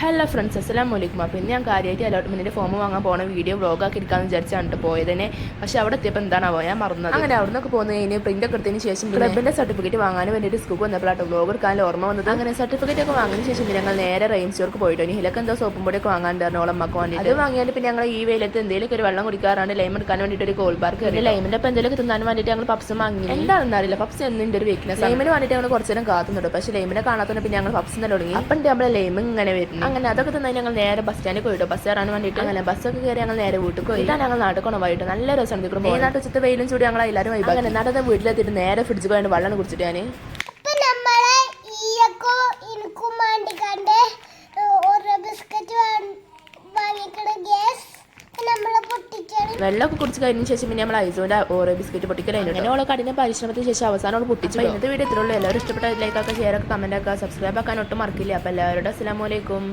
Hello friends, അസ്സലാമലൈക്കും. അപ്പോൾ ഇന്ന് ഞാൻ കാര്യമായിട്ട് അലോട്ട്മെൻറ്റിൻ്റെ ഫോം വാങ്ങാൻ പോകണ വീഡിയോ വ്ളോഗാക്കി എടുക്കാമെന്ന് വിചാരിച്ചാണ് പോയതിനെ. പക്ഷേ അവിടെ എത്തിയപ്പോൾ എന്താണാവോ ഞാൻ മറന്നത്. അങ്ങനെ അവിടെ നിന്നൊക്കെ പോകുന്നത് കഴിഞ്ഞ് പ്രിൻ്റ് ഒക്കെ എടുത്തതിന് ശേഷം ക്ലബിൻ്റെ സർട്ടിഫിക്കറ്റ് വാങ്ങാൻ വേണ്ടിയിട്ട് സ്കൂൾക്ക് വന്നപ്പോഴാണ് വ്ളോഗ് എടുക്കാൻ ഓർമ്മ വന്നത്. അങ്ങനെ സർട്ടിഫിക്കറ്റ് ഒക്കെ വാങ്ങിയതിന് ശേഷം ഞങ്ങൾ നേരെ റെയിൻ സ്റ്റോർക്ക് പോയിട്ട് ഹിലക്ക് എന്തോ സോപ്പും പൊടിയൊക്കെ വാങ്ങാണ്ടായിരുന്നു ഓളമ്മക്ക് വേണ്ടി. അത് വാങ്ങിയാൽ പിന്നെ ഞങ്ങൾ ഈ വെയിലത്ത് എന്തെങ്കിലും ഒരു വെള്ളം കുടിക്കാറാണ് ലൈം എടുക്കാൻ വേണ്ടിയിട്ട് ഒരു കോൾ ബാർക്ക് കയറി. ലൈമിൻ്റെ അപ്പോൾ എന്തെങ്കിലും തിന്നാൻ വേണ്ടിയിട്ട് ഞങ്ങൾ പപ്സ് വാങ്ങി. എന്താണെന്ന് അറിയില്ല, പപ്സ് എന്നിൻ്റെ ഒരു വീക്ക്നെസ്. ലൈമിന് വേണ്ടിയിട്ട് ഞങ്ങൾ കുറച്ച് നേരം കാത്തുന്നുണ്ട്. പക്ഷേ ലൈമിനെ കാണാത്തതുകൊണ്ട് പിന്നെ ഞങ്ങൾ പപ്സ് തന്നെ തുടങ്ങി. അപ്പം നമ്മളെ ലൈം ഇങ്ങനെ വരുന്നു. അങ്ങനെ അതൊക്കെ തന്നെ ഞങ്ങൾ നേരെ ബസ് സ്റ്റാൻഡിൽ പോയിട്ട് ബസ് കയറാൻ വേണ്ടിയിട്ട് അങ്ങനെ ബസ്സൊക്കെ കയറി ഞങ്ങൾ നേരെ വീട്ടിൽ പോയി. ഇതാണ് ഞങ്ങൾ നാട്ടിൽ കൊണ്ടുപോയിട്ട് നല്ല രസമാണ്. ഈ നാട്ടിൽ ഉച്ചത്തെ വെയിലും ചൂടി ഞങ്ങൾ എല്ലാവരും പോയി. അങ്ങനെ നടന്ന വീട്ടിലെത്തിയിട്ട് നേരെ ഫ്രിഡ്ജ് പോയിട്ട് വെള്ളം കുടിച്ചിട്ട് ഞാൻ വെള്ളമൊക്കെ കുടിച്ച് കഴിഞ്ഞ ശേഷം പിന്നെ നമ്മൾ ഐസോന്റെ ഓരോ ബിസ്ക്കറ്റ് പൊട്ടിക്കലായിരുന്നു. അങ്ങനെ അവളെ കഠിന പരിശ്രമത്തിന് ശേഷം അവസാനം അവൾ പൊട്ടിച്ചു. ഇന്നത്തെ വീഡിയോ ഇത്രയുള്ളൂ. എല്ലാവരും ഇഷ്ടപ്പെട്ട ലൈക്ക് ആക്കുക, ഷെയർ ആക്കുക, കമന്റ് ആക്കുക, സബ്സ്ക്രൈബ് ആക്കാൻ ഒട്ടും മറക്കില്ല. അപ്പോൾ എല്ലാവരുടെ അസ്സലാമു അലൈക്കും.